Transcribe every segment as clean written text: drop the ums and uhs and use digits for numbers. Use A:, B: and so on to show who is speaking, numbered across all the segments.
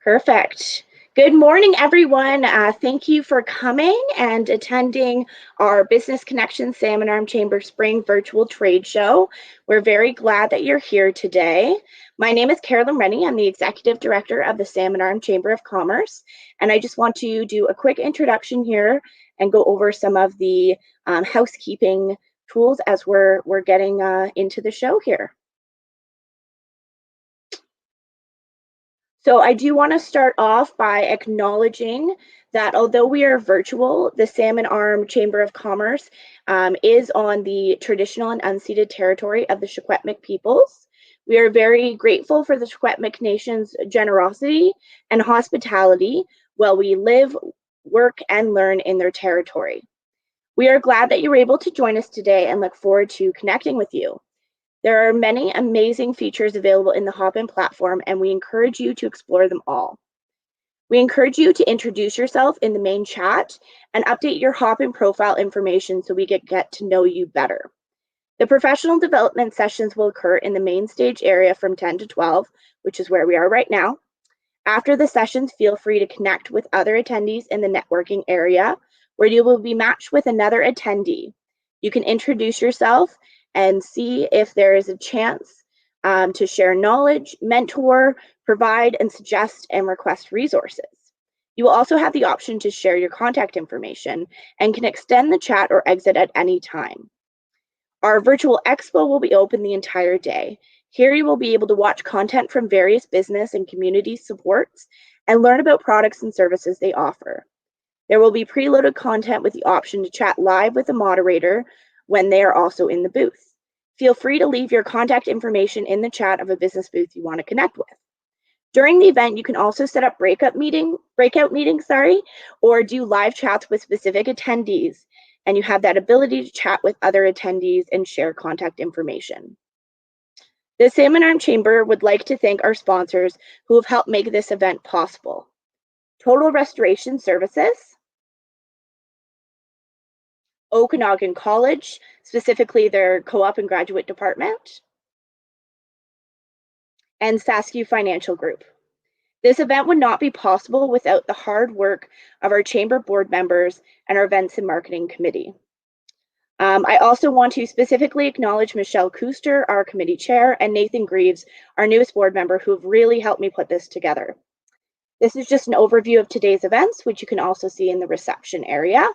A: Perfect. Good morning, everyone. Thank you for coming and attending our Business Connections Salmon Arm Chamber Spring Virtual Trade Show. We're very glad that you're here today. My name is Carolyn Rennie. I'm the Executive Director of the Salmon Arm Chamber of Commerce, and I just want to do a quick introduction here and go over some of the housekeeping tools as we're getting into the show here. So I do want to start off by acknowledging that although we are virtual, the Salmon Arm Chamber of Commerce is on the traditional and unceded territory of the Secwepemc peoples. We are very grateful for the Secwepemc Nation's generosity and hospitality while we live, work, and learn in their territory. We are glad that you're able to join us today and look forward to connecting with you. There are many amazing features available in the Hopin platform, and we encourage you to explore them all. We encourage you to introduce yourself in the main chat and update your Hopin profile information so we get to know you better. The professional development sessions will occur in the main stage area from 10 to 12, which is where we are right now. After the sessions, feel free to connect with other attendees in the networking area, where you will be matched with another attendee. You can introduce yourself and see if there is a chance to share knowledge, mentor, provide and suggest and request resources. You will also have the option to share your contact information and can extend the chat or exit at any time. Our virtual expo will be open the entire day. Here you will be able to watch content from various business and community supports and learn about products and services they offer. There will be preloaded content with the option to chat live with the moderator when they are also in the booth. Feel free to leave your contact information in the chat of a business booth you want to connect with. During the event, you can also set up breakout meetings, or do live chats with specific attendees, and you have that ability to chat with other attendees and share contact information. The Salmon Arm Chamber would like to thank our sponsors who have helped make this event possible. Total Restoration Services, Okanagan College, specifically their co-op and graduate department, and Saskew Financial Group. This event would not be possible without the hard work of our chamber board members and our events and marketing committee. I also want to specifically acknowledge Michelle Kuster, our committee chair, and Nathan Greaves, our newest board member, who have really helped me put this together. This is just an overview of today's events, which you can also see in the reception area.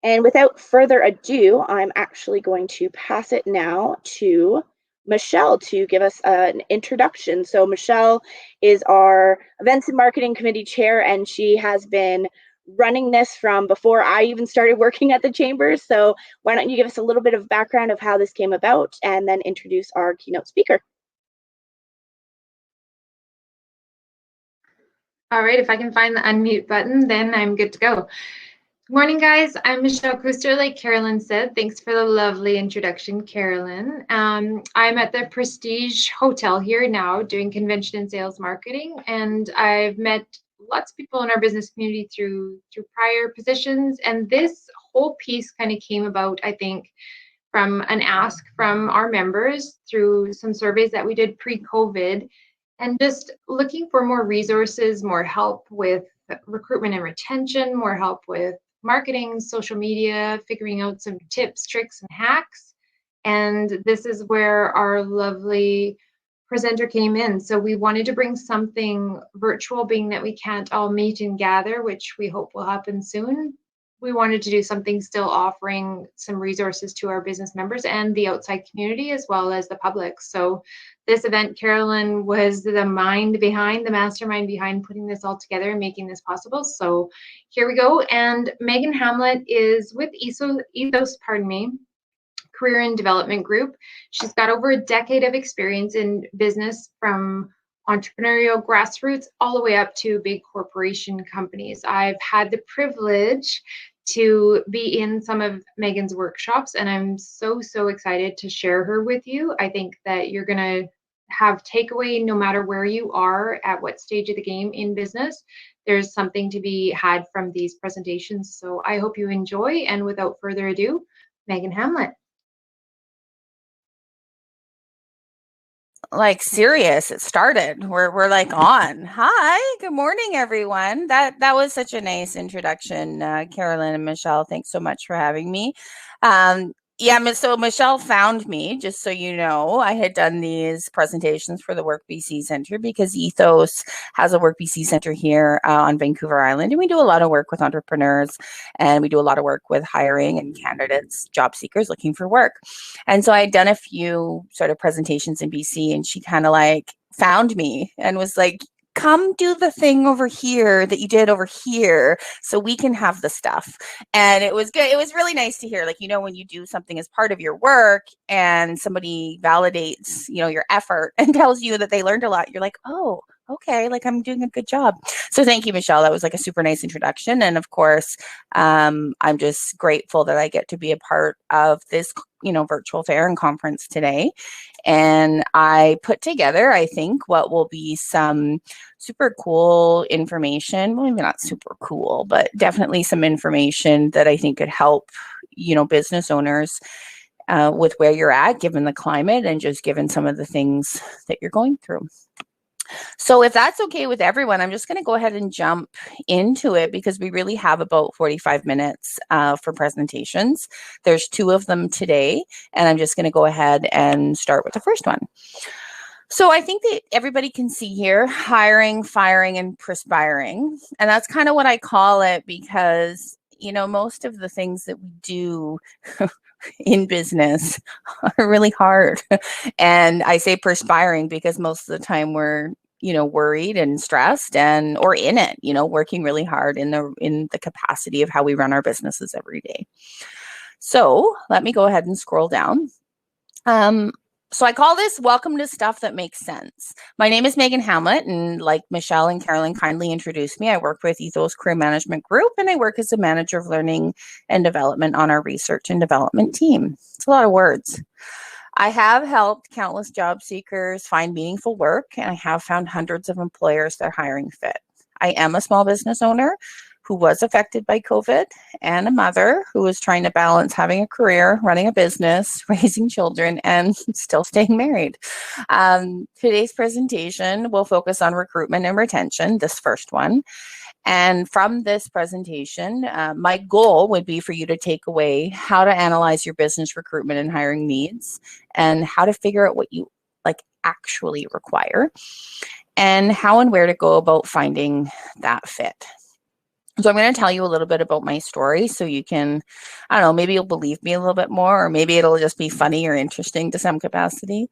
A: And without further ado, I'm actually going to pass it now to Michelle to give us an introduction. So Michelle is our Events and Marketing Committee Chair, and she has been running this from before I even started working at the Chamber. So why don't you give us a little bit of background of how this came about and then introduce our keynote speaker.
B: All right, if I can find the unmute button, then I'm good to go. Good morning, guys. I'm Michelle Kuster, like Carolyn said. Thanks for the lovely introduction, Carolyn. I'm at the Prestige Hotel here now doing convention and sales marketing, and I've met lots of people in our business community through prior positions, and this whole piece kind of came about, I think, from an ask from our members through some surveys that we did pre-COVID, and just looking for more resources, more help with recruitment and retention, more help with marketing, social media, figuring out some tips, tricks, and hacks. And this is where our lovely presenter came in. So we wanted to bring something virtual, being that we can't all meet and gather, which we hope will happen soon. We wanted to do something still offering some resources to our business members and the outside community as well as the public. So this event, Carolyn was the mastermind behind putting this all together and making this possible. So here we go. And Megan Hamlet is with ETHOS, Career and Development Group. She's got over a decade of experience in business, from entrepreneurial grassroots all the way up to big corporation companies. I've had the privilege to be in some of Megan's workshops, and I'm so excited to share her with you. I think that you're going to have takeaway no matter where you are, at what stage of the game in business. There's something to be had from these presentations. So I hope you enjoy, and without further ado, Megan Hamlet.
C: like serious. It started. We're like on. Hi, good morning, everyone. That was such a nice introduction, Carolyn and Michelle. Thanks so much for having me. Yeah, so Michelle found me, just so you know. I had done these presentations for the Work BC Center because ETHOS has a Work BC Center here on Vancouver Island, and we do a lot of work with entrepreneurs, and we do a lot of work with hiring and candidates, job seekers looking for work. And so I had done a few sort of presentations in BC, and she kind of like found me and was like, come do the thing over here that you did over here so we can have the stuff. And it was good. It was really nice to hear, like, you know, when you do something as part of your work and somebody validates, you know, your effort and tells you that they learned a lot, you're like, oh, okay, like I'm doing a good job. So thank you, Michelle. That was like a super nice introduction. And of course, I'm just grateful that I get to be a part of this, you know, virtual fair and conference today. And I put together, I think, what will be some super cool information. Well, maybe not super cool, but definitely some information that I think could help, you know, business owners with where you're at, given the climate and just given some of the things that you're going through. So if that's okay with everyone, I'm just going to go ahead and jump into it because we really have about 45 minutes for presentations. There's 2 of them today, and I'm just going to go ahead and start with the first one. So I think that everybody can see here, hiring, firing, and perspiring. And that's kind of what I call it because, you know, most of the things that we do in business are really hard. And I say perspiring because most of the time we're, you know, worried and stressed and or in it, you know, working really hard in the capacity of how we run our businesses every day. So let me go ahead and scroll down. So I call this Welcome to Stuff That Makes Sense. My name is Megan Hamlet, and like Michelle and Carolyn kindly introduced me, I work with ETHOS Career Management Group, and I work as a manager of learning and development on our research and development team. It's a lot of words. I have helped countless job seekers find meaningful work, and I have found hundreds of employers their hiring fit. I am a small business owner who was affected by COVID and a mother who was trying to balance having a career, running a business, raising children, and still staying married. Today's presentation will focus on recruitment and retention, this first one. And from this presentation, my goal would be for you to take away how to analyze your business recruitment and hiring needs and how to figure out what you like actually require and how and where to go about finding that fit. So I'm going to tell you a little bit about my story so you can, I don't know, maybe you'll believe me a little bit more, or maybe it'll just be funny or interesting to some capacity.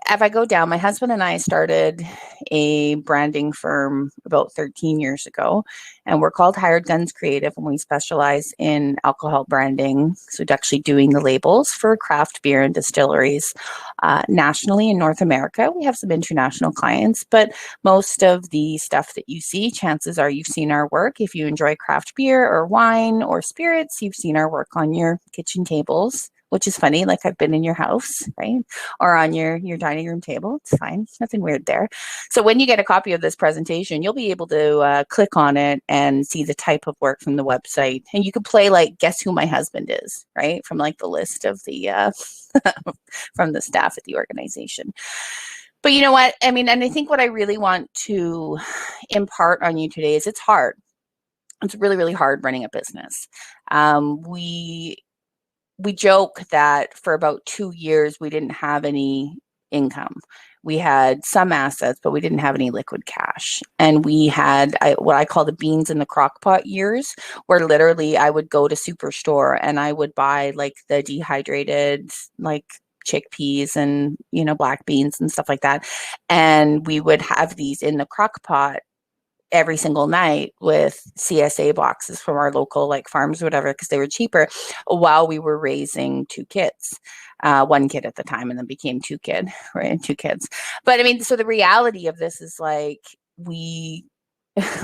C: If I go down, my husband and I started a branding firm about 13 years ago, and we're called Hired Guns Creative, and we specialize in alcohol branding. So actually doing the labels for craft beer and distilleries nationally in North America. We have some international clients, but most of the stuff that you see, chances are you've seen our work. If you enjoy craft beer or wine or spirits, you've seen our work on your kitchen tables, which is funny, like I've been in your house, right? Or on your dining room table. It's fine. It's nothing weird there. So when you get a copy of this presentation, you'll be able to click on it and see the type of work from the website. And you could play like, guess who my husband is, right? From like the list of the, from the staff at the organization. But you know what? I mean, and I think what I really want to impart on you today is it's hard. It's really, really hard running a business. We joke that for about 2 years, we didn't have any income. We had some assets, but we didn't have any liquid cash. And we had what I call the beans in the crock pot years, where literally I would go to Superstore and I would buy like the dehydrated, like chickpeas and, you know, black beans and stuff like that. And we would have these in the crock pot every single night with CSA boxes from our local like farms or whatever, because they were cheaper, while we were raising 2 kids, 1 kid at the time, and then became 2 kids. But I mean, so the reality of this is like, we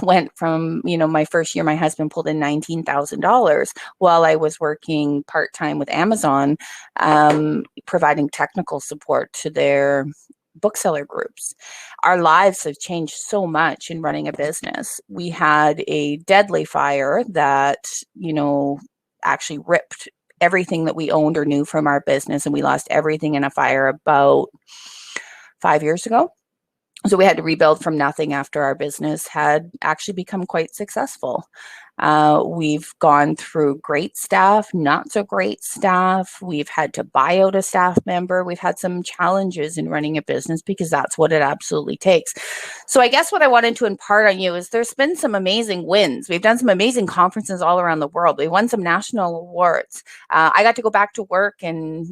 C: went from, you know, my first year, my husband pulled in $19,000 while I was working part-time with Amazon, providing technical support to their bookseller groups. Our lives have changed so much in running a business. We had a deadly fire that, you know, actually ripped everything that we owned or knew from our business, and we lost everything in a fire about 5 years ago. So we had to rebuild from nothing after our business had actually become quite successful. We've gone through great staff, not so great staff. We've had to buy out a staff member. We've had some challenges in running a business because that's what it absolutely takes. So I guess what I wanted to impart on you is there's been some amazing wins. We've done some amazing conferences all around the world. We won some national awards. I got to go back to work and,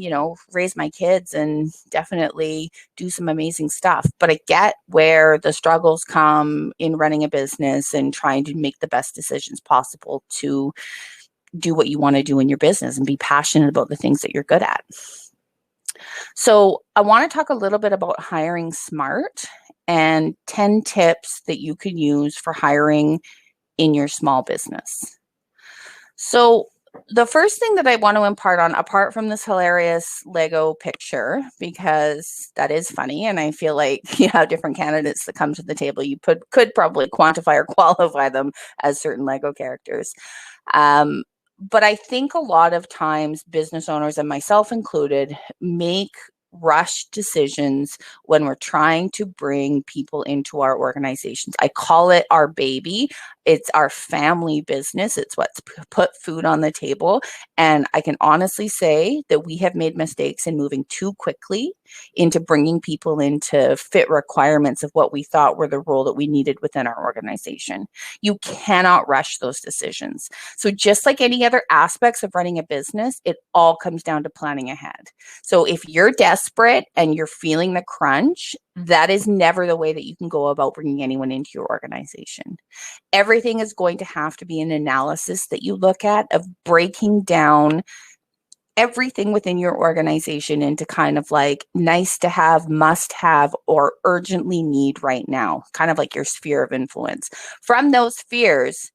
C: raise my kids and definitely do some amazing stuff. But I get where the struggles come in running a business and trying to make the best decisions possible to do what you want to do in your business and be passionate about the things that you're good at. So I want to talk a little bit about hiring smart and 10 tips that you can use for hiring in your small business. So the first thing that I want to impart on, apart from this hilarious Lego picture, because that is funny, and I feel like different candidates that come to the table, you could probably quantify or qualify them as certain Lego characters. But I think a lot of times business owners, and myself included, make rushed decisions when we're trying to bring people into our organizations. I call it our baby. It's our family business. It's what's put food on the table. And I can honestly say that we have made mistakes in moving too quickly into bringing people in to fit requirements of what we thought were the role that we needed within our organization. You cannot rush those decisions. So just like any other aspects of running a business, it all comes down to planning ahead. So if you're desperate and you're feeling the crunch, that is never the way that you can go about bringing anyone into your organization. Everything is going to have to be an analysis that you look at of breaking down everything within your organization into kind of like nice to have, must have, or urgently need right now, kind of like your sphere of influence. From those spheres,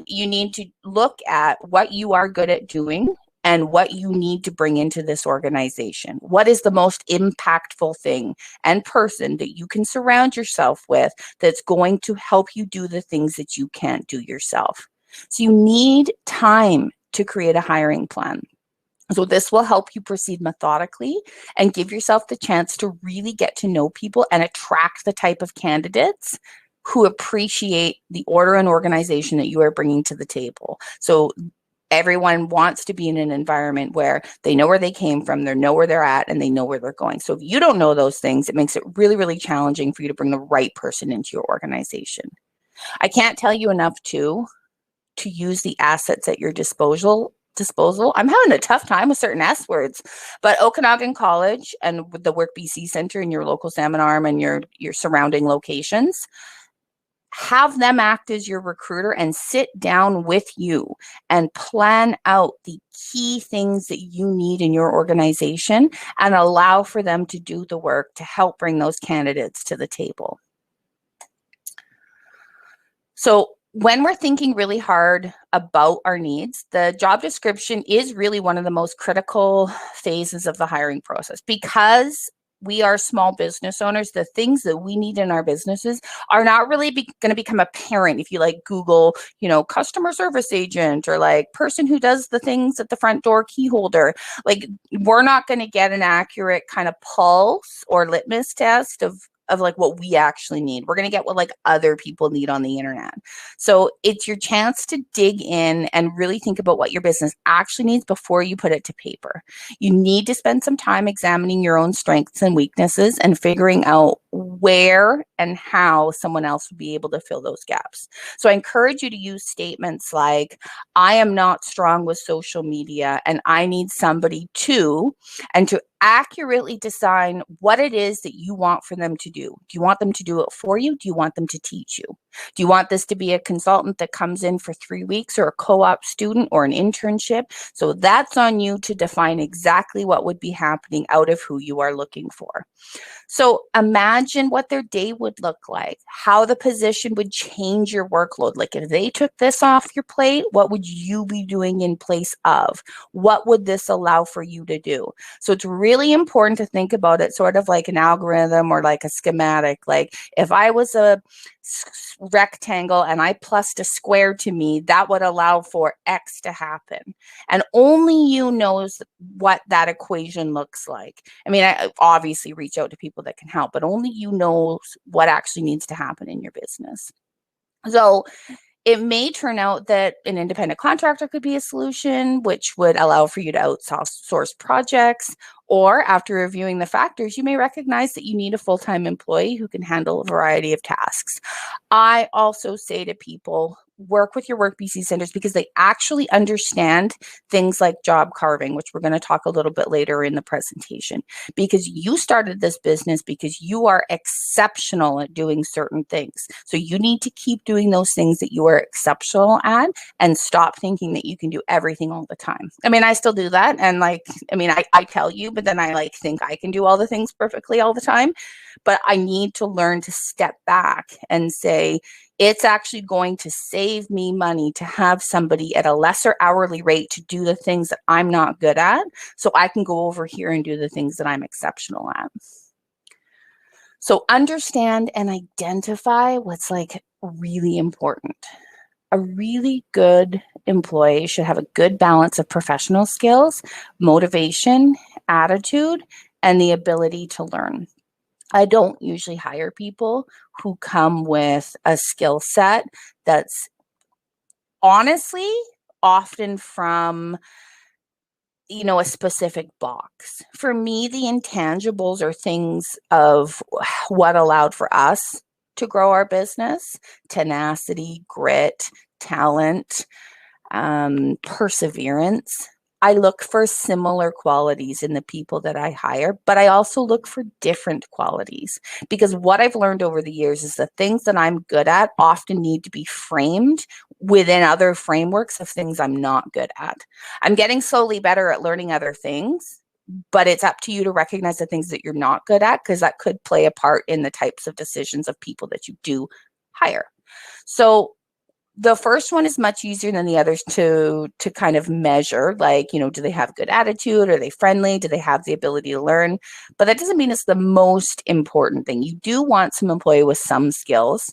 C: you need to look at what you are good at doing and what you need to bring into this organization. What is the most impactful thing and person that you can surround yourself with that's going to help you do the things that you can't do yourself? So you need time to create a hiring plan. So this will help you proceed methodically and give yourself the chance to really get to know people and attract the type of candidates who appreciate the order and organization that you are bringing to the table. So everyone wants to be in an environment where they know where they came from, they know where they're at, and they know where they're going. So if you don't know those things, it makes it really, really challenging for you to bring the right person into your organization. I can't tell you enough to use the assets at your disposal. I'm having a tough time with certain S words, but Okanagan College and the Work BC Center in your local Salmon Arm and your surrounding locations, have them act as your recruiter and sit down with you and plan out the key things that you need in your organization and allow for them to do the work to help bring those candidates to the table. So when we're thinking really hard about our needs, the job description is really one of the most critical phases of the hiring process. Because we are small business owners, the things that we need in our businesses are not really going to become apparent if you Google, customer service agent or person who does the things at the front door key holder. We're not going to get an accurate kind of pulse or litmus test of what we actually need. We're going to get what other people need on the internet. So it's your chance to dig in and really think about what your business actually needs before you put it to paper. You need to spend some time examining your own strengths and weaknesses and figuring out where and how someone else would be able to fill those gaps. So I encourage you to use statements like, I am not strong with social media and I need somebody to, and to accurately design what it is that you want for them to do. Do you want them to do it for you? Do you want them to teach you? Do you want this to be a consultant that comes in for 3 weeks or a co-op student or an internship? So that's on you to define exactly what would be happening out of who you are looking for. So imagine what their day would look like, how the position would change your workload. If they took this off your plate, what would you be doing in place of? What would this allow for you to do? So it's really important to think about it sort of like an algorithm or like a schematic. If I was a rectangle and I plussed a square to me, that would allow for X to happen. And only you knows what that equation looks like. I mean, I obviously reach out to people that can help, but only you knows what actually needs to happen in your business. So it may turn out that an independent contractor could be a solution, which would allow for you to outsource projects. Or after reviewing the factors, you may recognize that you need a full-time employee who can handle a variety of tasks. I also say to people, work with your work BC centers because they actually understand things like job carving, which we're going to talk a little bit later in the presentation, because you started this business because you are exceptional at doing certain things. So you need to keep doing those things that you are exceptional at and stop thinking that you can do everything all the time. I mean, I still do that. And I tell you, but then I think I can do all the things perfectly all the time. But I need to learn to step back and say, it's actually going to save me money to have somebody at a lesser hourly rate to do the things that I'm not good at, so I can go over here and do the things that I'm exceptional at. So understand and identify what's really important. A really good employee should have a good balance of professional skills, motivation, attitude, and the ability to learn. I don't usually hire people who come with a skill set that's honestly often from, a specific box. For me, the intangibles are things of what allowed for us to grow our business: tenacity, grit, talent, perseverance. I look for similar qualities in the people that I hire, but I also look for different qualities, because what I've learned over the years is the things that I'm good at often need to be framed within other frameworks of things I'm not good at. I'm getting slowly better at learning other things, but it's up to you to recognize the things that you're not good at, because that could play a part in the types of decisions of people that you do hire. So the first one is much easier than the others to kind of measure, do they have good attitude? Are they friendly? Do they have the ability to learn? But that doesn't mean it's the most important thing. You do want some employee with some skills.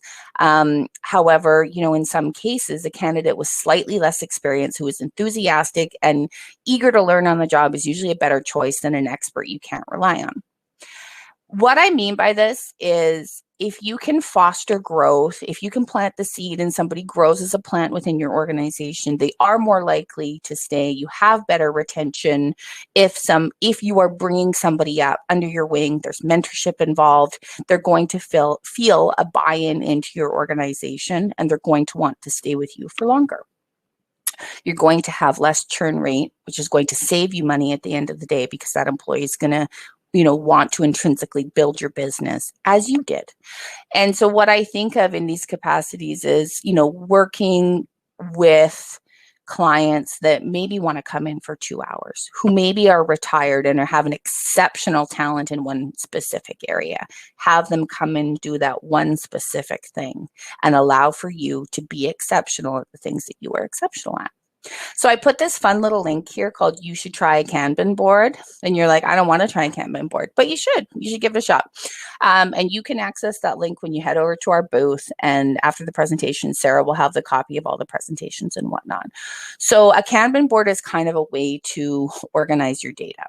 C: However, in some cases, a candidate with slightly less experience who is enthusiastic and eager to learn on the job is usually a better choice than an expert you can't rely on. What I mean by this is, if you can foster growth, if you can plant the seed and somebody grows as a plant within your organization, they are more likely to stay. You have better retention. If you are bringing somebody up under your wing, there's mentorship involved, they're going to feel a buy-in into your organization, and they're going to want to stay with you for longer. You're going to have less churn rate, which is going to save you money at the end of the day, because that employee is going to want to intrinsically build your business as you did. And so what I think of in these capacities is, working with clients that maybe want to come in for 2 hours, who maybe are retired and have an exceptional talent in one specific area. Have them come and do that one specific thing and allow for you to be exceptional at the things that you are exceptional at. So I put this fun little link here called "You Should Try a Kanban Board." And you're like, I don't want to try a Kanban board, but you should give it a shot. And you can access that link when you head over to our booth. And after the presentation, Sarah will have the copy of all the presentations and whatnot. So a Kanban board is kind of a way to organize your data.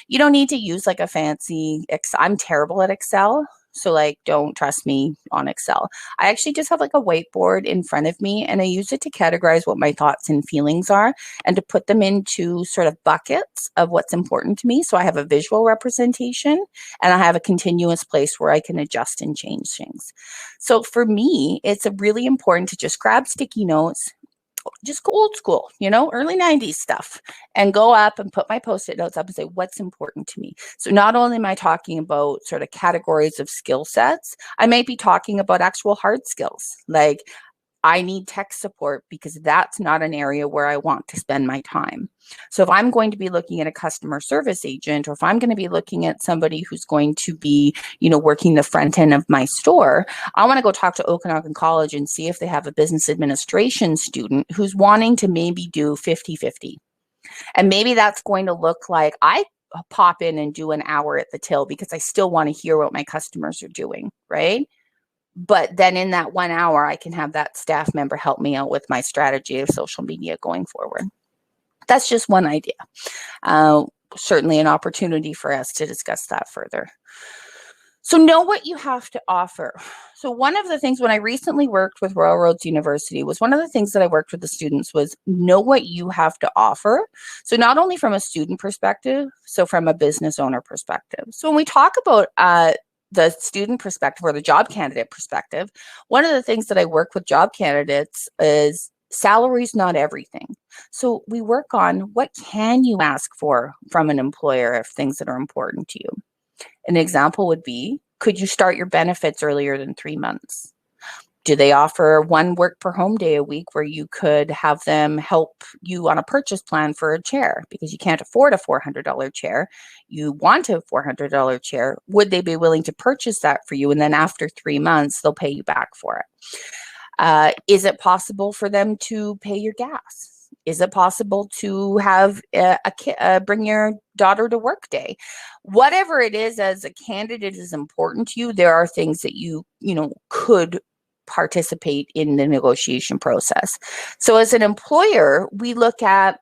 C: You don't need to use a fancy Excel. I'm terrible at Excel. So don't trust me on Excel. I actually just have a whiteboard in front of me, and I use it to categorize what my thoughts and feelings are and to put them into sort of buckets of what's important to me. So I have a visual representation and I have a continuous place where I can adjust and change things. So for me, it's really important to just grab sticky notes, just go old school, early 90s stuff, and go up and put my Post-it notes up and say, what's important to me? So not only am I talking about sort of categories of skill sets, I might be talking about actual hard skills. I need tech support because that's not an area where I want to spend my time. So if I'm going to be looking at a customer service agent, or if I'm going to be looking at somebody who's going to be, working the front end of my store, I want to go talk to Okanagan College and see if they have a business administration student who's wanting to maybe do 50-50. And maybe that's going to look like I pop in and do an hour at the till because I still want to hear what my customers are doing, right? But then in that 1 hour, I can have that staff member help me out with my strategy of social media going forward. That's just one idea. Certainly an opportunity for us to discuss that further. So know what you have to offer. So one of the things when I recently worked with Royal Roads University was one of the things that I worked with the students was know what you have to offer. So not only from a student perspective, so from a business owner perspective. So when we talk about the student perspective or the job candidate perspective, one of the things that I work with job candidates is salary is not everything. So we work on what can you ask for from an employer of things that are important to you. An example would be, could you start your benefits earlier than 3 months? Do they offer one work per home day a week where you could have them help you on a purchase plan for a chair because you can't afford a $400 chair? You want a $400 chair. Would they be willing to purchase that for you? And then after 3 months, they'll pay you back for it. Is it possible for them to pay your gas? Is it possible to have bring your daughter to work day? Whatever it is as a candidate is important to you, there are things that you could participate in the negotiation process. So as an employer, we look at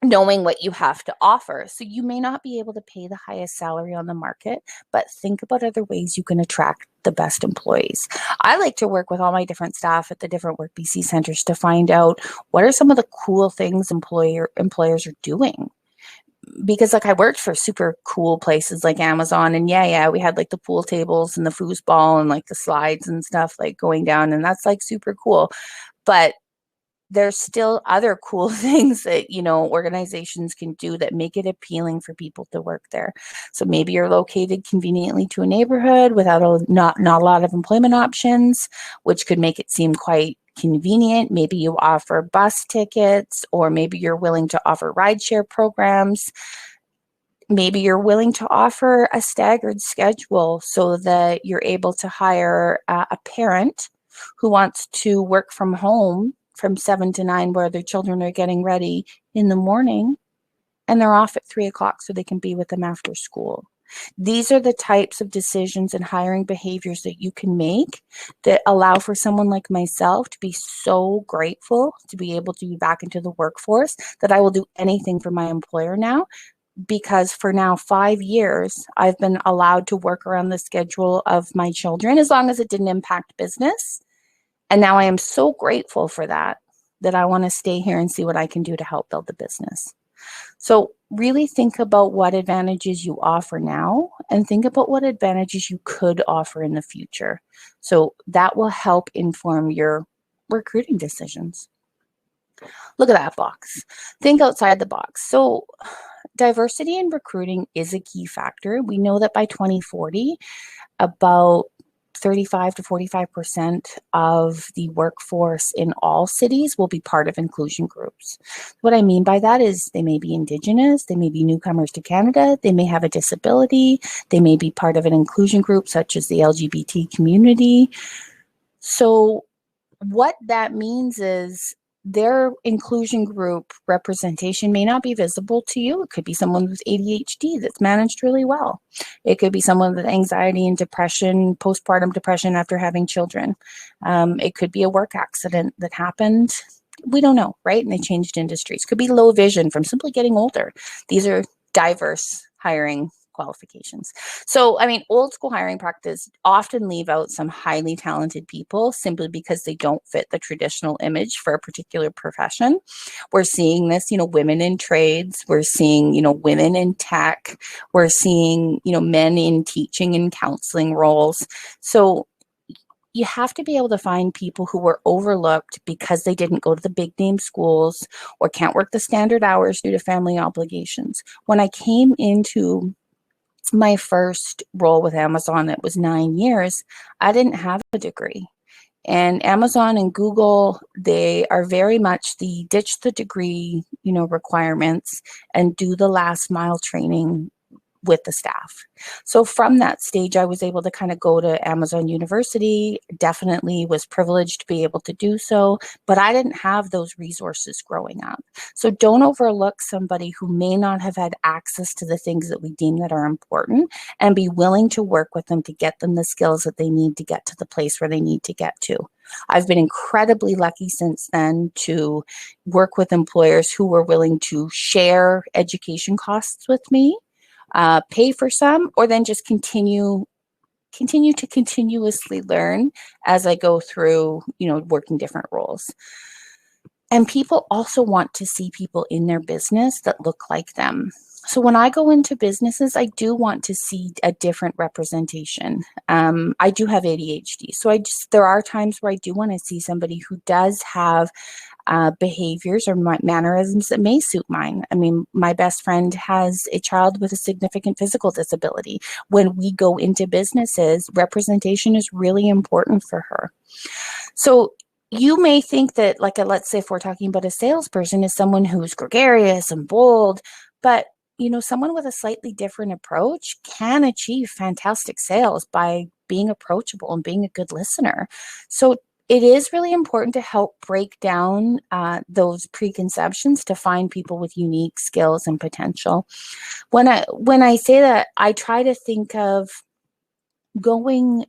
C: knowing what you have to offer. So you may not be able to pay the highest salary on the market, but think about other ways you can attract the best employees. I like to work with all my different staff at the different Work BC centers to find out what are some of the cool things employers are doing. Because like I worked for super cool places like Amazon, and we had like the pool tables and the foosball and like the slides and stuff like going down, and that's like super cool. But there's still other cool things that, organizations can do that make it appealing for people to work there. So maybe you're located conveniently to a neighborhood without not a lot of employment options, which could make it seem quite convenient. Maybe you offer bus tickets, or maybe you're willing to offer rideshare programs. Maybe you're willing to offer a staggered schedule so that you're able to hire a parent who wants to work from home from 7 to 9 where their children are getting ready in the morning and they're off at 3 o'clock so they can be with them after school. These are the types of decisions and hiring behaviors that you can make that allow for someone like myself to be so grateful to be able to be back into the workforce that I will do anything for my employer now, because for now 5 years, I've been allowed to work around the schedule of my children as long as it didn't impact business. And now I am so grateful for that I want to stay here and see what I can do to help build the business. So really think about what advantages you offer now and think about what advantages you could offer in the future. So that will help inform your recruiting decisions. Look at that box. Think outside the box. So diversity in recruiting is a key factor. We know that by 2040, about 35 to 45% of the workforce in all cities will be part of inclusion groups. What I mean by that is they may be Indigenous, they may be newcomers to Canada, they may have a disability, they may be part of an inclusion group such as the LGBT community. So what that means is their inclusion group representation may not be visible to you. It could be someone with ADHD that's managed really well. It could be someone with anxiety and depression, postpartum depression after having children. It could be a work accident that happened. We don't know, right? And they changed industries. Could be low vision from simply getting older. These are diverse hiring qualifications. So, old school hiring practice often leave out some highly talented people simply because they don't fit the traditional image for a particular profession. We're seeing this, women in trades. We're seeing, women in tech. We're seeing, men in teaching and counseling roles. So you have to be able to find people who were overlooked because they didn't go to the big name schools or can't work the standard hours due to family obligations. When I came into my first role with Amazon, it was 9 years, I didn't have a degree. And Amazon and Google, they are very much the ditch the degree, requirements and do the last mile training with the staff. So from that stage, I was able to kind of go to Amazon University, definitely was privileged to be able to do so, but I didn't have those resources growing up. So don't overlook somebody who may not have had access to the things that we deem that are important, and be willing to work with them to get them the skills that they need to get to the place where they need to get to. I've been incredibly lucky since then to work with employers who were willing to share education costs with me, pay for some, or then just continue to continuously learn as I go through, working different roles. And people also want to see people in their business that look like them. So when I go into businesses, I do want to see a different representation. I do have ADHD, so there are times where I do want to see somebody who does have behaviors or mannerisms that may suit mine. I mean, my best friend has a child with a significant physical disability. When we go into businesses, representation is really important for her. So you may think that, let's say if we're talking about a salesperson, is someone who's gregarious and bold, but someone with a slightly different approach can achieve fantastic sales by being approachable and being a good listener. So it is really important to help break down those preconceptions to find people with unique skills and potential. When I say that, I try to think of going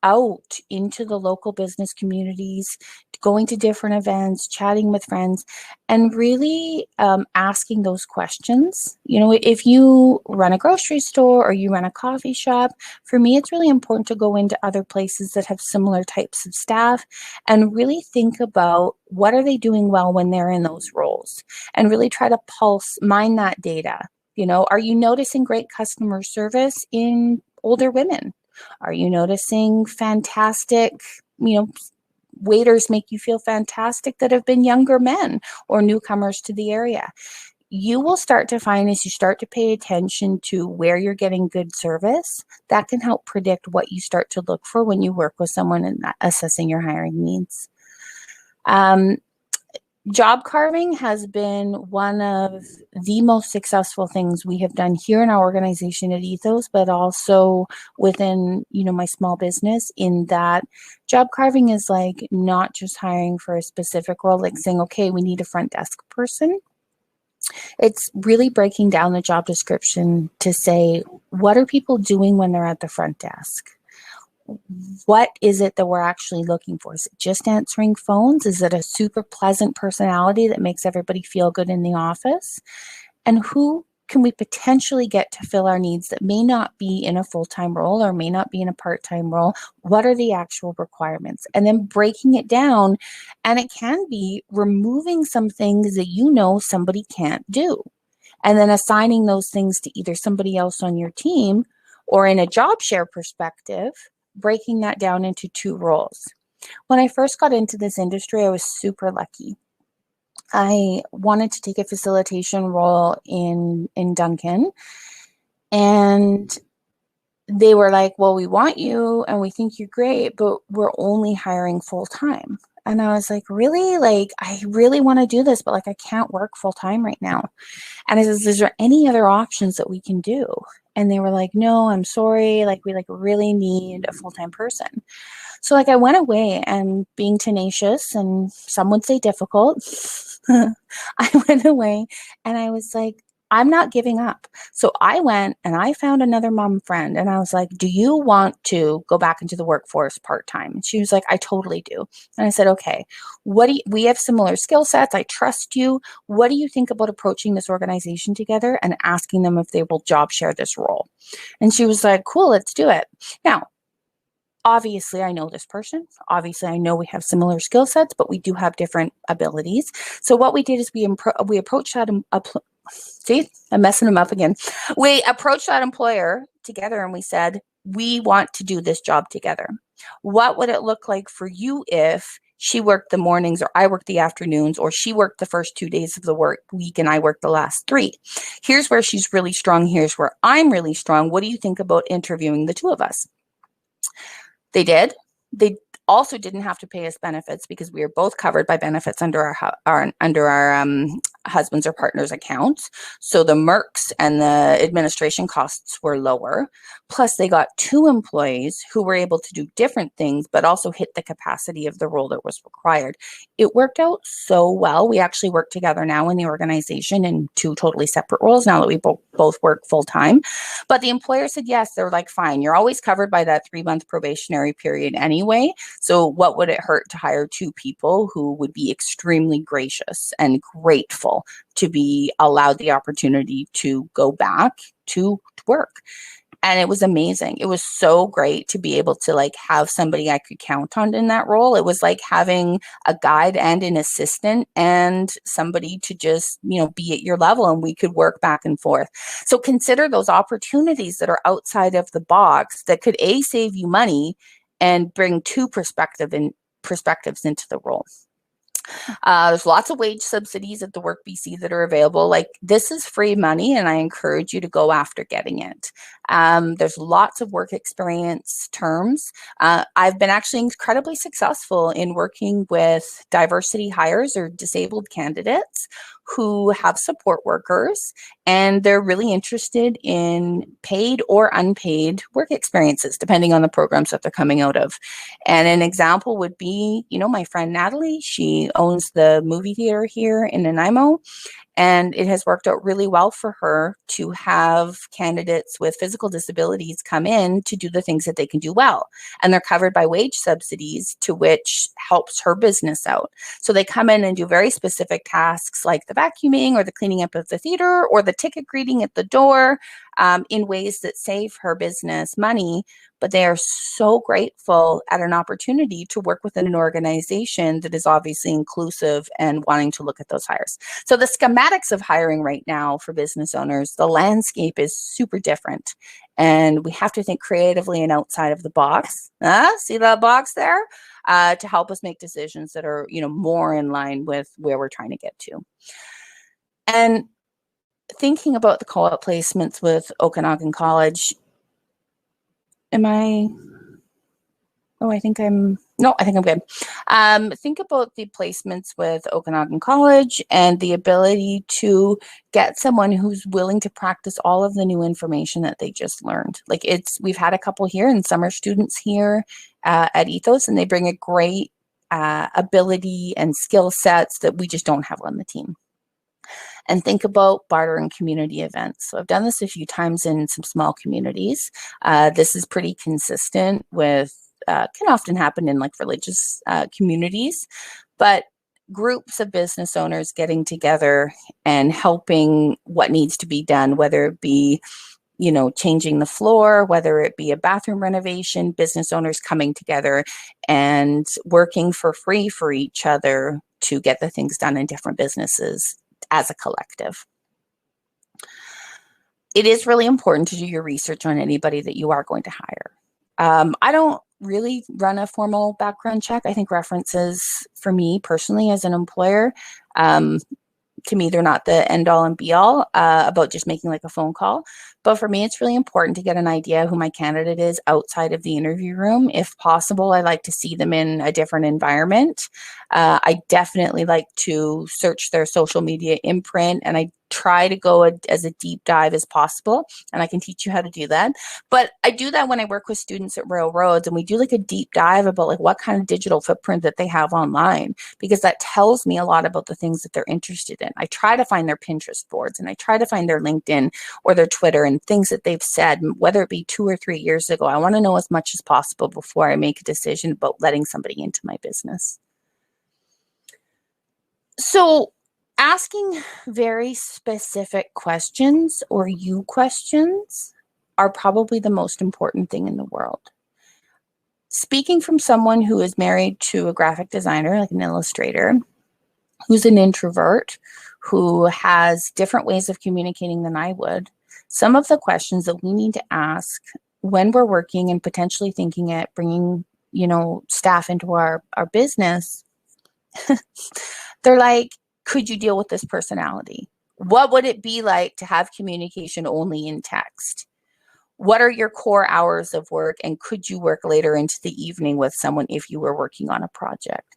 C: out into the local business communities, going to different events, chatting with friends, and really asking those questions. If you run a grocery store or you run a coffee shop, for me, it's really important to go into other places that have similar types of staff and really think about what are they doing well when they're in those roles, and really try to mine that data. Are you noticing great customer service in older women? Are you noticing fantastic, waiters make you feel fantastic that have been younger men or newcomers to the area? You will start to find, as you start to pay attention to where you're getting good service, that can help predict what you start to look for when you work with someone and assessing your hiring needs. Job carving has been one of the most successful things we have done here in our organization at ETHOS, but also within, my small business, in that job carving is not just hiring for a specific role, like saying, okay, we need a front desk person. It's really breaking down the job description to say, what are people doing when they're at the front desk? What is it that we're actually looking for? Is it just answering phones? Is it a super pleasant personality that makes everybody feel good in the office? And who can we potentially get to fill our needs that may not be in a full-time role or may not be in a part-time role? What are the actual requirements? And then breaking it down, and it can be removing some things that somebody can't do, and then assigning those things to either somebody else on your team, or in a job share perspective, breaking that down into 2 roles. When I first got into this industry, I was super lucky. I wanted to take a facilitation role in Duncan, and they were like, well, we want you and we think you're great, but we're only hiring full-time. And I was like, really? I really want to do this, but I can't work full-time right now. And I said, is there any other options that we can do? And they were like, no, I'm sorry. We really need a full-time person. So I went away, and being tenacious, and some would say difficult, I went away and I was like, I'm not giving up. So I went and I found another mom friend, and I was like, do you want to go back into the workforce part-time? And she was like, I totally do. And I said, okay, we have similar skill sets. I trust you. What do you think about approaching this organization together and asking them if they will job share this role? And she was like, cool, let's do it. Now, obviously, I know this person. Obviously, I know we have similar skill sets, but we do have different abilities. So what we did is we approached that. See, I'm messing them up again. We approached that employer together, and we said, we want to do this job together. What would it look like for you if she worked the mornings or I worked the afternoons, or she worked the first 2 days of the work week and I worked the last 3? Here's where she's really strong. Here's where I'm really strong. What do you think about interviewing the 2 of us? They did. also didn't have to pay us benefits because we were both covered by benefits under our husband's or partner's accounts. So the mercs and the administration costs were lower. Plus, they got 2 employees who were able to do different things, but also hit the capacity of the role that was required. It worked out so well. We actually work together now in the organization in 2 totally separate roles now that we both work full time. But the employer said yes. They're like, fine, you're always covered by that 3-month probationary period anyway. So what would it hurt to hire 2 people who would be extremely gracious and grateful to be allowed the opportunity to go back to work? And it was amazing. It was so great to be able to like have somebody I could count on in that role. It was like having a guide and an assistant and somebody to just, be at your level, and we could work back and forth. So consider those opportunities that are outside of the box that could save you money and bring 2 perspectives into the role. There's lots of wage subsidies at the Work BC that are available. Like, this is free money, and I encourage you to go after getting it. There's lots of work experience terms. I've been actually incredibly successful in working with diversity hires or disabled candidates who have support workers, and they're really interested in paid or unpaid work experiences, depending on the programs that they're coming out of. And an example would be, my friend Natalie. She owns the movie theater here in Nanaimo, and it has worked out really well for her to have candidates with physical disabilities come in to do the things that they can do well. And they're covered by wage subsidies, to which helps her business out. So they come in and do very specific tasks like the vacuuming or the cleaning up of the theater or the ticket greeting at the door, in ways that save her business money. But they are so grateful at an opportunity to work within an organization that is obviously inclusive and wanting to look at those hires. So the schematics of hiring right now for business owners, the landscape is super different. And we have to think creatively and outside of the box. See that box there? To help us make decisions that are, more in line with where we're trying to get to. And thinking about the co-op placements with Okanagan College, I think I'm good. Think about the placements with Okanagan College and the ability to get someone who's willing to practice all of the new information that they just learned. We've had a couple here and summer students here at ETHOS, and they bring a great ability and skill sets that we just don't have on the team. And think about barter and community events. So I've done this a few times in some small communities. This is pretty consistent with, can often happen in religious communities, but groups of business owners getting together and helping what needs to be done, whether it be, changing the floor, whether it be a bathroom renovation, business owners coming together and working for free for each other to get the things done in different businesses as a collective. It is really important to do your research on anybody that you are going to hire. I don't really run a formal background check. I think references, for me personally as an employer, to me, they're not the end all and be all about just making a phone call. But for me, it's really important to get an idea who my candidate is outside of the interview room. If possible, I like to see them in a different environment. I definitely like to search their social media imprint, and I try to go as a deep dive as possible, and I can teach you how to do that. But I do that when I work with students at Railroads, and we do a deep dive about what kind of digital footprint that they have online, because that tells me a lot about the things that they're interested in. I try to find their Pinterest boards, and I try to find their LinkedIn or their Twitter and things that they've said, whether it be 2 or 3 years ago. I want to know as much as possible before I make a decision about letting somebody into my business. So asking very specific questions or you questions are probably the most important thing in the world. Speaking from someone who is married to a graphic designer, like an illustrator, who's an introvert, who has different ways of communicating than I would, some of the questions that we need to ask when we're working and potentially thinking at bringing, staff into our business, they're like, could you deal with this personality? What would it be like to have communication only in text? What are your core hours of work, and could you work later into the evening with someone if you were working on a project?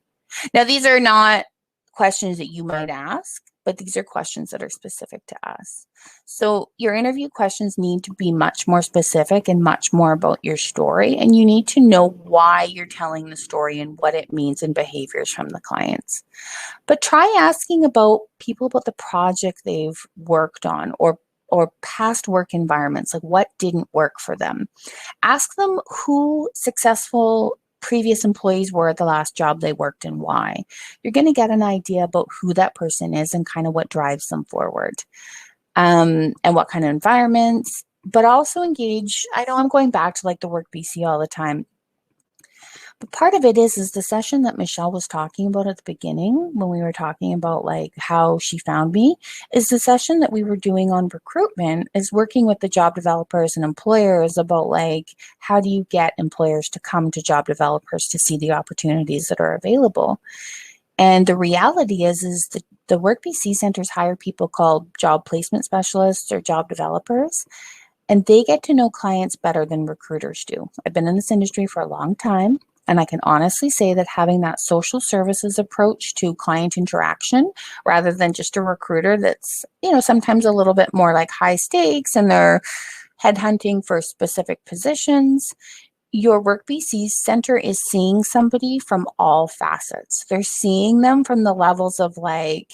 C: Now, these are not questions that you might ask, but these are questions that are specific to us. So your interview questions need to be much more specific and much more about your story. And you need to know why you're telling the story and what it means and behaviors from the clients. But try asking about people, about the project they've worked on, or past work environments, like what didn't work for them. Ask them who successful previous employees were at the last job they worked and why. You're going to get an idea about who that person is and kind of what drives them forward, and what kind of environments, but also engage. I know I'm going back to like the Work BC all the time, but part of it is the session that Michelle was talking about at the beginning when we were talking about like how she found me, is the session that we were doing on recruitment, is working with the job developers and employers about like, how do you get employers to come to job developers to see the opportunities that are available? And the reality is the Work BC centers hire people called job placement specialists or job developers, and they get to know clients better than recruiters do. I've been in this industry for a long time, and I can honestly say that having that social services approach to client interaction, rather than just a recruiter that's, you know, sometimes a little bit more like high stakes and they're headhunting for specific positions, your Work BC center is seeing somebody from all facets. They're seeing them from the levels of like,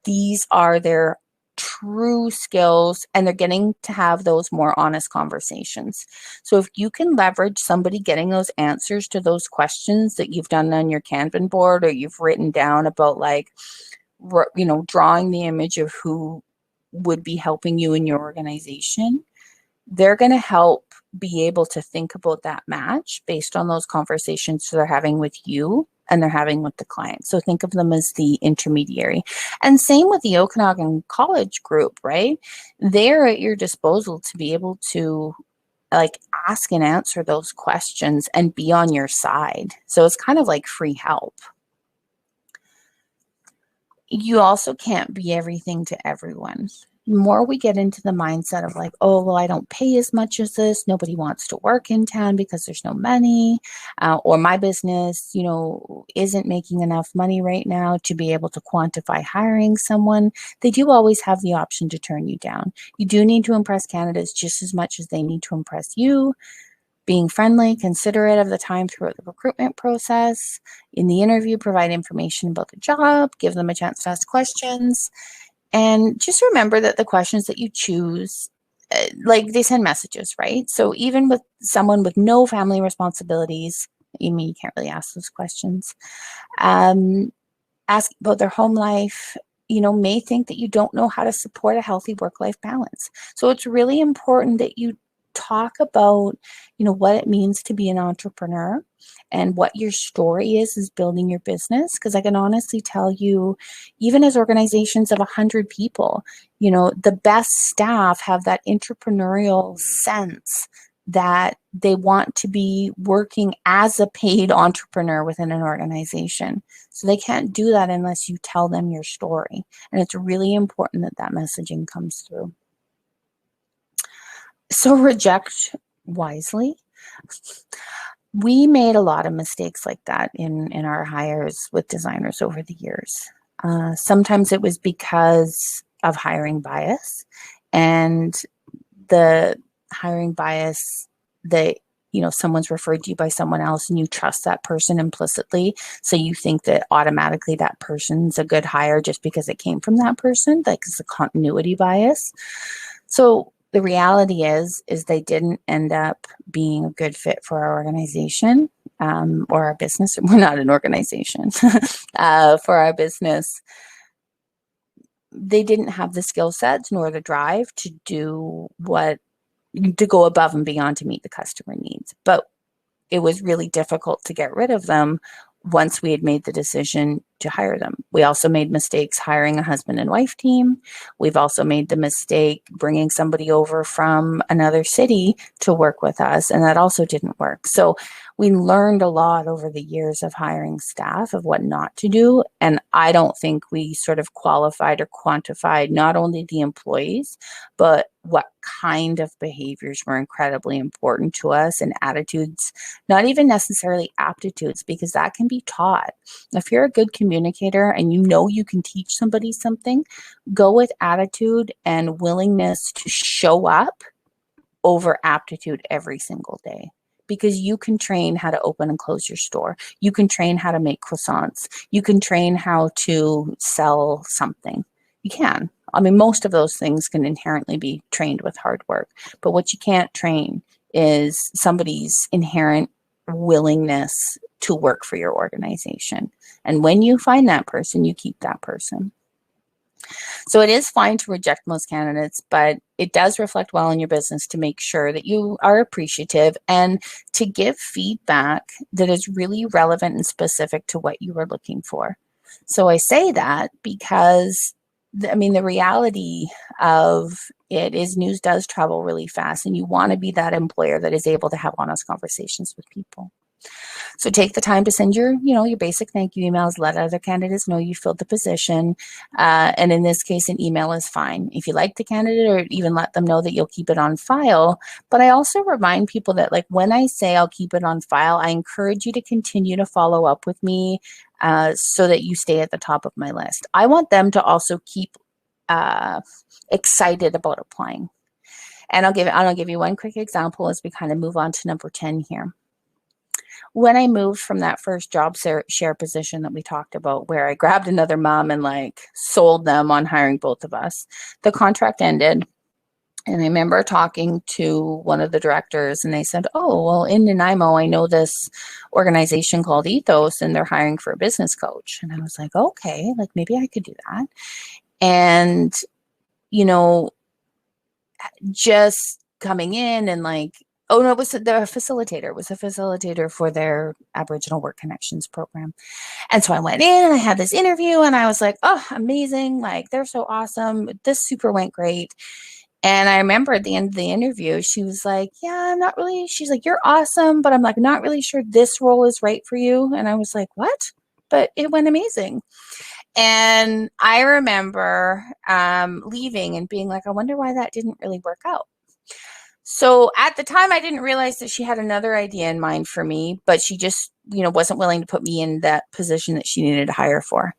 C: these are their true skills, and they're getting to have those more honest conversations. So if you can leverage somebody getting those answers to those questions that you've done on your Kanban board, or you've written down about like, you know, drawing the image of who would be helping you in your organization, they're going to help be able to think about that match based on those conversations they're having with you and they're having with the client. So think of them as the intermediary. And same with the Okanagan College group, right? They're at your disposal to be able to like ask and answer those questions and be on your side. So it's kind of like free help. You also can't be everything to everyone. The more we get into the mindset of like, oh, well, I don't pay as much as this, nobody wants to work in town because there's no money, or my business, you know, isn't making enough money right now to be able to quantify hiring someone, they do always have the option to turn you down. You do need to impress candidates just as much as they need to impress you. Being friendly, considerate of the time throughout the recruitment process. In the interview, provide information about the job, give them a chance to ask questions. And just remember that the questions that you choose, like they send messages, right? So even with someone with no family responsibilities, you mean you can't really ask those questions. Ask about their home life, you know, may think that you don't know how to support a healthy work-life balance. So it's really important that you talk about, you know, what it means to be an entrepreneur and what your story is building your business. Because I can honestly tell you, even as organizations of 100 people, you know, the best staff have that entrepreneurial sense that they want to be working as a paid entrepreneur within an organization. So they can't do that unless you tell them your story. And it's really important that that messaging comes through. So reject wisely. We made a lot of mistakes like that in our hires with designers over the years. Sometimes it was because of hiring bias, and the hiring bias that, you know, someone's referred to you by someone else and you trust that person implicitly. So you think that automatically that person's a good hire just because it came from that person. Like it's a continuity bias. So the reality is they didn't end up being a good fit for our organization, or our business. We're not an organization. For our business, they didn't have the skill sets nor the drive to go above and beyond to meet the customer needs. But it was really difficult to get rid of them once we had made the decision to hire them. We also made mistakes hiring a husband and wife team. We've also made the mistake bringing somebody over from another city to work with us, and that also didn't work. So We learned a lot over the years of hiring staff of what not to do. And I don't think we sort of qualified or quantified not only the employees, but what kind of behaviors were incredibly important to us, and attitudes, not even necessarily aptitudes, because that can be taught. If you're a good communicator and you know you can teach somebody something, go with attitude and willingness to show up over aptitude every single day, because you can train how to open and close your store. You can train how to make croissants. You can train how to sell something. You can. I mean, most of those things can inherently be trained with hard work, but what you can't train is somebody's inherent willingness to work for your organization. And when you find that person, you keep that person. So it is fine to reject most candidates, but it does reflect well in your business to make sure that you are appreciative and to give feedback that is really relevant and specific to what you are looking for. So I say that because, I mean, the reality of it is news does travel really fast, and you want to be that employer that is able to have honest conversations with people. So take the time to send your basic thank you emails, let other candidates know you filled the position. And in this case, an email is fine. If you like the candidate, or even let them know that you'll keep it on file. But I also remind people that, like, when I say I'll keep it on file, I encourage you to continue to follow up with me so that you stay at the top of my list. I want them to also keep excited about applying. And I'll give you one quick example as we kind of move on to number 10 here. When I moved from that first job share position that we talked about, where I grabbed another mom and like sold them on hiring both of us, the contract ended. And I remember talking to one of the directors, and they said, oh, well, in Nanaimo, I know this organization called ETHOS, and they're hiring for a business coach. And I was like, okay, like maybe I could do that. And, just coming in and like, oh, no, it was the facilitator. It was a facilitator for their Aboriginal Work Connections program. And so I went in and I had this interview, and I was like, oh, amazing. Like, they're so awesome. This super went great. And I remember at the end of the interview, she was like, yeah, I'm not really, she's like, you're awesome, but I'm like, not really sure this role is right for you. And I was like, what? But it went amazing. And I remember leaving and being like, I wonder why that didn't really work out. So at the time, I didn't realize that she had another idea in mind for me, but she just, wasn't willing to put me in that position that she needed to hire for.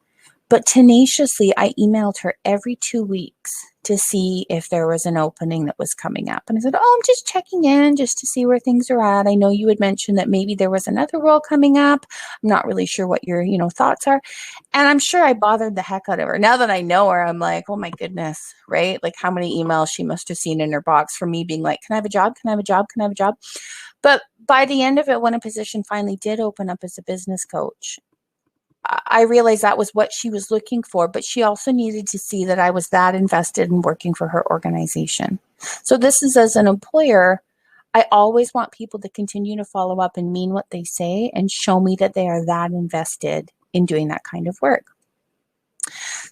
C: But tenaciously, I emailed her every 2 weeks to see if there was an opening that was coming up. And I said, oh, I'm just checking in just to see where things are at. I know you had mentioned that maybe there was another role coming up. I'm not really sure what your, thoughts are. And I'm sure I bothered the heck out of her. Now that I know her, I'm like, oh my goodness, right? Like how many emails she must have seen in her box for me being like, can I have a job? Can I have a job? Can I have a job? But by the end of it, when a position finally did open up as a business coach, I realized that was what she was looking for, but she also needed to see that I was that invested in working for her organization. So this is, as an employer, I always want people to continue to follow up and mean what they say and show me that they are that invested in doing that kind of work.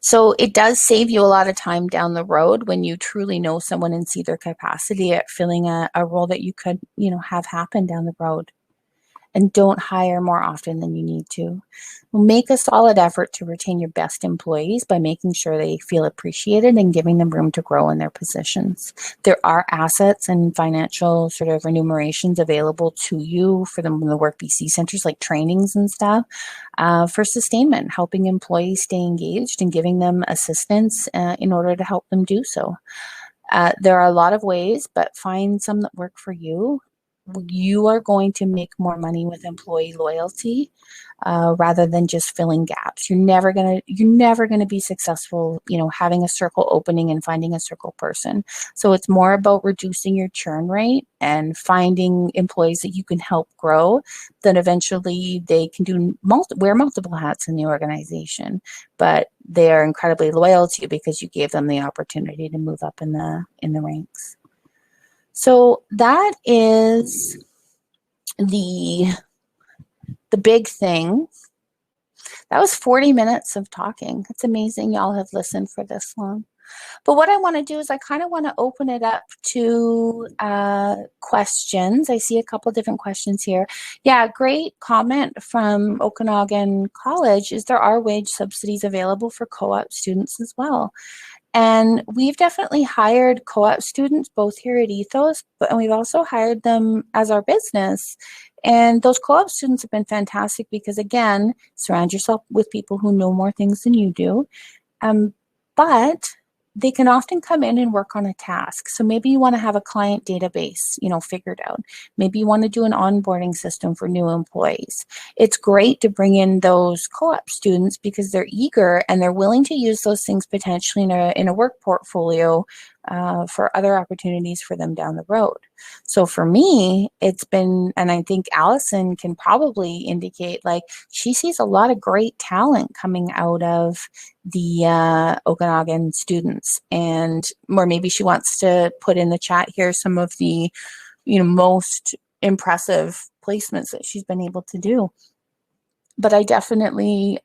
C: So it does save you a lot of time down the road when you truly know someone and see their capacity at filling a role that you could, have happen down the road. And don't hire more often than you need to. Make a solid effort to retain your best employees by making sure they feel appreciated and giving them room to grow in their positions. There are assets and financial sort of remunerations available to you for the Work BC centers, like trainings and stuff, for sustainment, helping employees stay engaged and giving them assistance in order to help them do so. There are a lot of ways, but find some that work for you. You are going to make more money with employee loyalty rather than just filling gaps. You're never gonna be successful, having a circle opening and finding a circle person. So it's more about reducing your churn rate and finding employees that you can help grow. Then eventually they can wear multiple hats in the organization, but they are incredibly loyal to you because you gave them the opportunity to move up in the ranks. So that is the big thing. That was 40 minutes of talking. It's amazing y'all have listened for this long. But what I want to do is I kind of want to open it up to questions. I see a couple different questions here. Yeah, great comment from Okanagan College is there are wage subsidies available for co-op students as well. And we've definitely hired co-op students both here at ETHOS, and we've also hired them as our business. And those co-op students have been fantastic because, again, surround yourself with people who know more things than you do. But they can often come in and work on a task. So maybe you want to have a client database, figured out. Maybe you want to do an onboarding system for new employees. It's great to bring in those co-op students because they're eager and they're willing to use those things potentially in a work portfolio for other opportunities for them down the road. So for me, it's been, and I think Allison can probably indicate, like, she sees a lot of great talent coming out of the Okanagan students. And or maybe she wants to put in the chat here some of the, most impressive placements that she's been able to do. But I definitely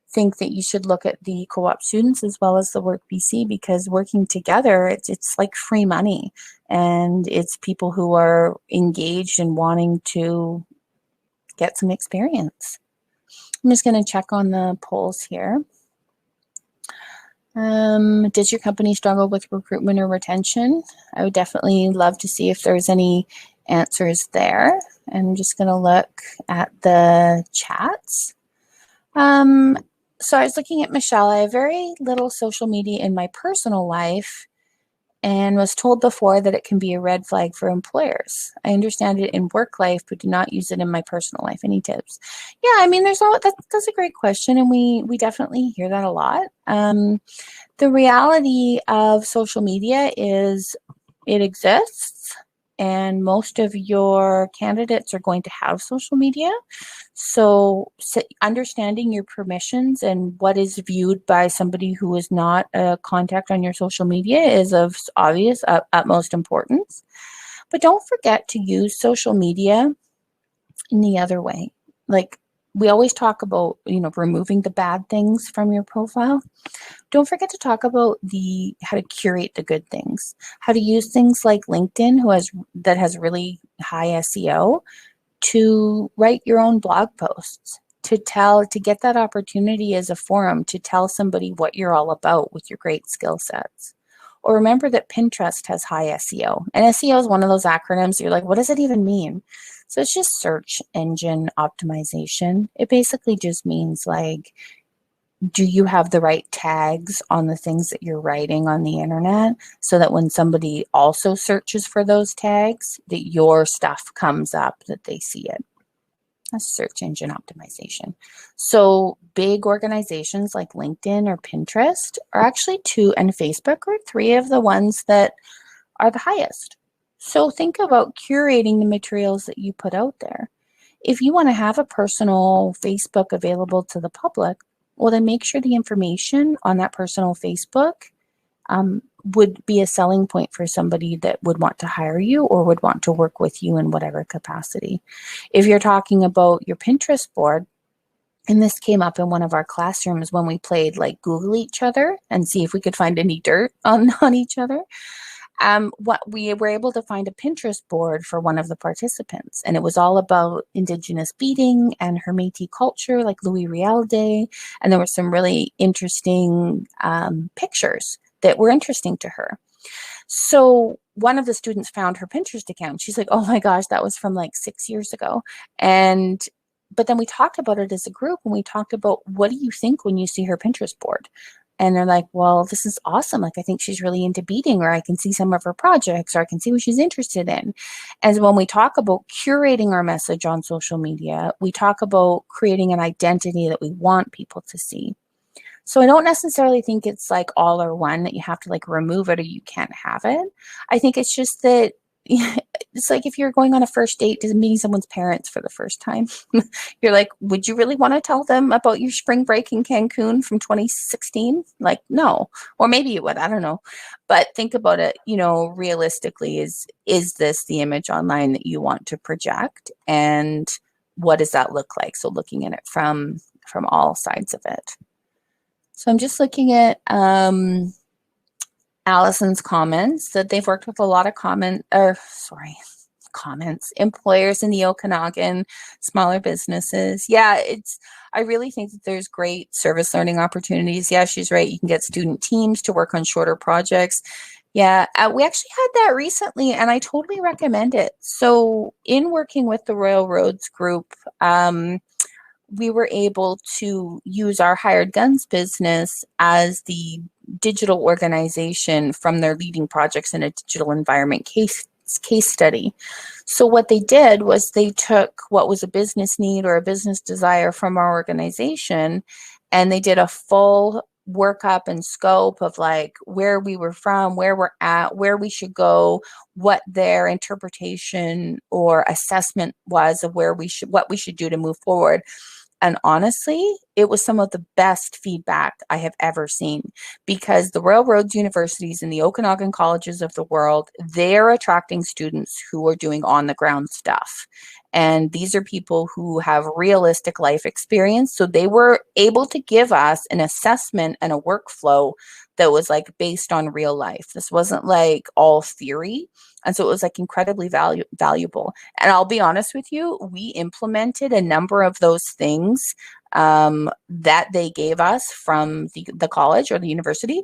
C: think that you should look at the co-op students as well as the Work BC, because working together, it's like free money, and it's people who are engaged and wanting to get some experience. I'm just going to check on the polls here. Does your company struggle with recruitment or retention? I would definitely love to see if there's any answers there. I'm just going to look at the chats. So I was looking at Michelle. I have very little social media in my personal life and was told before that it can be a red flag for employers. I understand it in work life, but do not use it in my personal life. Any tips? Yeah, I mean, that's a great question, and we definitely hear that a lot. The reality of social media is it exists, and most of your candidates are going to have social media. So understanding your permissions and what is viewed by somebody who is not a contact on your social media is of obvious utmost importance. But don't forget to use social media in the other way. Like, we always talk about, removing the bad things from your profile. Don't forget to talk about how to curate the good things, how to use things like LinkedIn, that has really high SEO, to write your own blog posts, to get that opportunity as a forum to tell somebody what you're all about with your great skill sets. Or remember that Pinterest has high SEO, and SEO is one of those acronyms. You're like, what does it even mean? So it's just search engine optimization. It basically just means, like, do you have the right tags on the things that you're writing on the internet so that when somebody also searches for those tags, that your stuff comes up, that they see it? That's search engine optimization. So big organizations like LinkedIn or Pinterest are actually 2, and Facebook are 3 of the ones that are the highest. So think about curating the materials that you put out there. If you want to have a personal Facebook available to the public, well, then make sure the information on that personal Facebook would be a selling point for somebody that would want to hire you or would want to work with you in whatever capacity. If you're talking about your Pinterest board, and this came up in one of our classrooms when we played, like, Google each other and see if we could find any dirt on each other. What we were able to find a Pinterest board for one of the participants, and it was all about Indigenous beading and her Métis culture, like Louis Riel Day, and there were some really interesting pictures that were interesting to her. So one of the students found her Pinterest account. She's like, oh my gosh, that was from like 6 years ago. But then we talked about it as a group, and we talked about, what do you think when you see her Pinterest board? And they're like, well, this is awesome. Like, I think she's really into beading, or I can see some of her projects, or I can see what she's interested in. And when we talk about curating our message on social media, we talk about creating an identity that we want people to see. So I don't necessarily think it's like all or one, that you have to like remove it or you can't have it. I think it's just that it's like if you're going on a first date to meeting someone's parents for the first time, you're like, would you really want to tell them about your spring break in Cancun from 2016? Like, no. Or maybe you would, I don't know. But think about it, realistically, is this the image online that you want to project? And what does that look like? So looking at it from all sides of it. So I'm just looking at Allison's comments that they've worked with a lot of employers in the Okanagan, smaller businesses. Yeah, I really think that there's great service learning opportunities. Yeah, she's right. You can get student teams to work on shorter projects. Yeah, we actually had that recently, and I totally recommend it. So in working with the Royal Roads Group, we were able to use our hired guns business as the digital organization from their leading projects in a digital environment case study. So what they did was they took what was a business need or a business desire from our organization, and they did a full workup and scope of like where we were from, where we're at, where we should go, what their interpretation or assessment was of what we should do to move forward. And honestly, it was some of the best feedback I have ever seen, because the Royal Roads universities and the Okanagan colleges of the world, they're attracting students who are doing on the ground stuff. And these are people who have realistic life experience. So they were able to give us an assessment and a workflow that was like based on real life. This wasn't like all theory. And so it was like incredibly valuable. And I'll be honest with you, we implemented a number of those things that they gave us from the college or the university.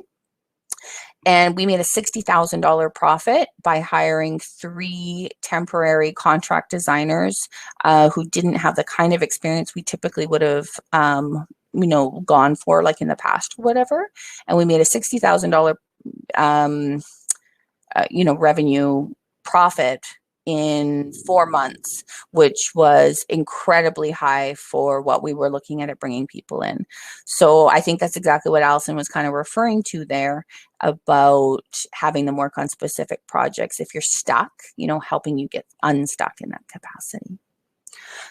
C: And we made a $60,000 profit by hiring 3 temporary contract designers who didn't have the kind of experience we typically would have gone for like in the past or whatever. And we made a $60,000 revenue profit in 4 months, which was incredibly high for what we were looking at bringing people in. So I think that's exactly what Allison was kind of referring to there about having them work on specific projects. If you're stuck, helping you get unstuck in that capacity.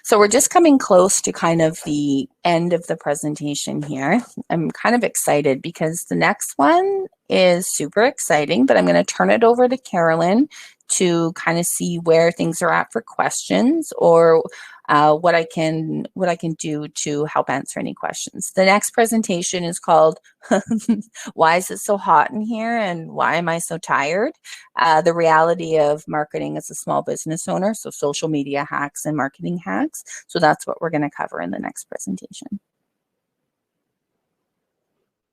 C: So we're just coming close to kind of the end of the presentation here. I'm kind of excited because the next one is super exciting, but I'm going to turn it over to Carolyn to kind of see where things are at for questions or what I can do to help answer any questions. The next presentation is called Why is it so hot in here and why am I so tired? The reality of marketing as a small business owner, so social media hacks and marketing hacks. So that's what we're going to cover in the next presentation.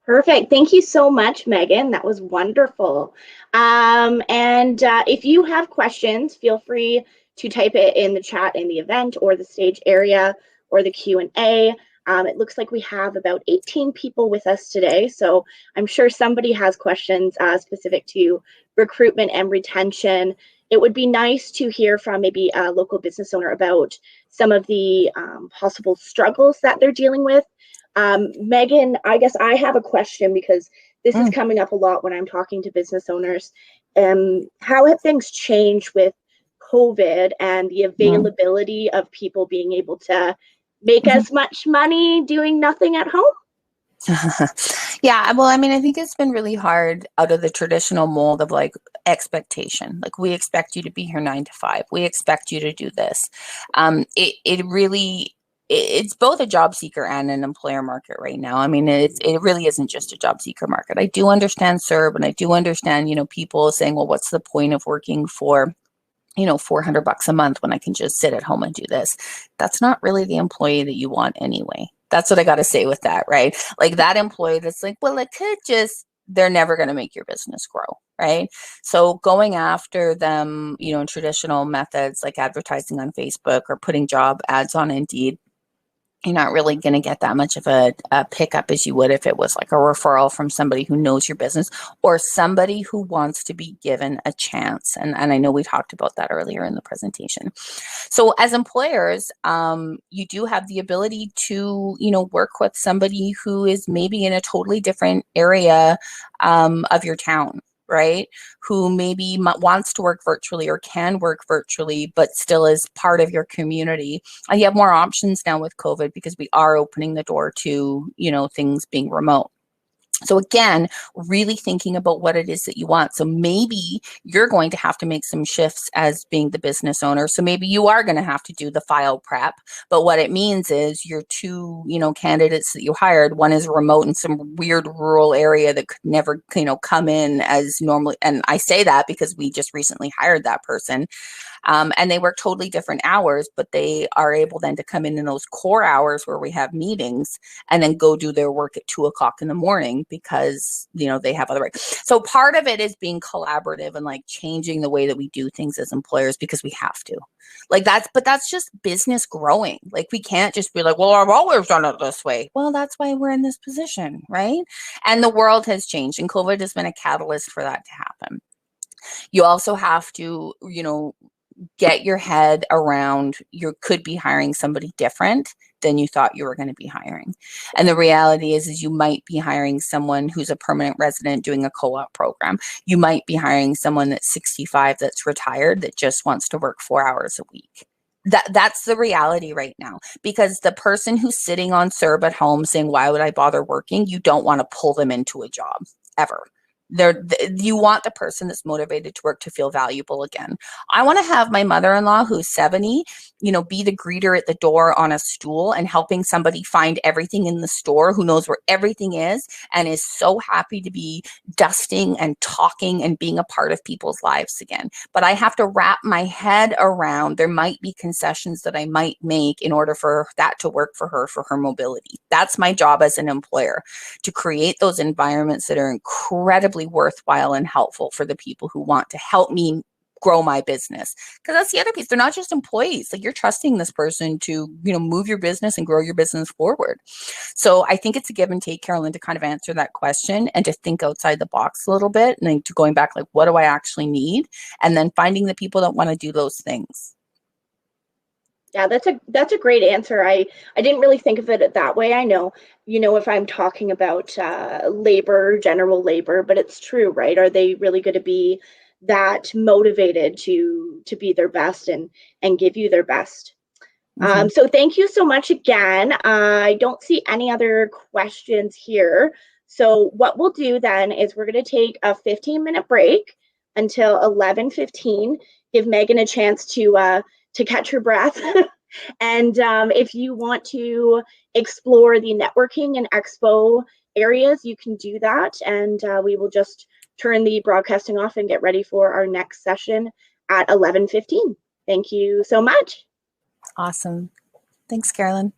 A: Perfect. Thank you so much, Megan. That was wonderful. If you have questions, feel free to type it in the chat in the event or the stage area or the Q&A. It looks like we have about 18 people with us today, so I'm sure somebody has questions specific to recruitment and retention. It would be nice to hear from maybe a local business owner about some of the possible struggles that they're dealing with. Megan, I guess I have a question because this is coming up a lot when I'm talking to business owners. How have things changed with COVID and the availability of people being able to make as much money doing nothing at home?
C: Yeah, well, I mean, I think it's been really hard out of the traditional mold of like expectation. Like we expect you to be here 9 to 5. We expect you to do this. It's both a job seeker and an employer market right now. I mean, it really isn't just a job seeker market. I do understand CERB, and I do understand, people saying, well, what's the point of working for, $400 a month when I can just sit at home and do this? That's not really the employee that you want anyway. That's what I got to say with that, right? Like that employee that's like, well, it could just, they're never going to make your business grow, right? So going after them, in traditional methods like advertising on Facebook or putting job ads on Indeed, you're not really going to get that much of a pickup as you would if it was like a referral from somebody who knows your business or somebody who wants to be given a chance. And I know we talked about that earlier in the presentation. So as employers, you do have the ability to, work with somebody who is maybe in a totally different area of your town, right? Who maybe wants to work virtually or can work virtually, but still is part of your community. You have more options now with COVID because we are opening the door to, things being remote. So again, really thinking about what it is that you want. So maybe you're going to have to make some shifts as being the business owner. So maybe you are going to have to do the file prep. But what it means is your two, candidates that you hired, one is remote in some weird rural area that could never, come in as normally. And I say that because we just recently hired that person. And they work totally different hours, but they are able then to come in those core hours where we have meetings and then go do their work at 2:00 in the morning because, they have other work. So part of it is being collaborative and like changing the way that we do things as employers because we have to. But that's just business growing. Like we can't just be like, well, I've always done it this way. Well, that's why we're in this position, right? And the world has changed and COVID has been a catalyst for that to happen. You also have to, get your head around you could be hiring somebody different than you thought you were going to be hiring. And the reality is you might be hiring someone who's a permanent resident doing a co-op program. You might be hiring someone that's 65 that's retired that just wants to work 4 hours a week. That's the reality right now, because the person who's sitting on CERB at home saying, why would I bother working? You don't want to pull them into a job ever. You want the person that's motivated to work to feel valuable again. I want to have my mother-in-law who's 70, be the greeter at the door on a stool and helping somebody find everything in the store, who knows where everything is and is so happy to be dusting and talking and being a part of people's lives again. But I have to wrap my head around there might be concessions that I might make in order for that to work for her mobility. That's my job as an employer, to create those environments that are incredibly worthwhile and helpful for the people who want to help me grow my business. Because that's the other piece. They're not just employees. Like, you're trusting this person to, move your business and grow your business forward. So I think it's a give and take, Carolyn, to kind of answer that question and to think outside the box a little bit, and then to going back, like, what do I actually need? And then finding the people that want to do those things.
A: Yeah, that's a great answer. I didn't really think of it that way. I know, if I'm talking about labor, general labor, but it's true, right? Are they really going to be that motivated to be their best and give you their best? Mm-hmm. So thank you so much again. I don't see any other questions here. So what we'll do then is we're going to take a 15-minute break until 11:15. Give Megan a chance to catch her breath. And if you want to explore the networking and expo areas, you can do that. And we will just turn the broadcasting off and get ready for our next session at 11:15. Thank you so much.
C: Awesome. Thanks, Carolyn.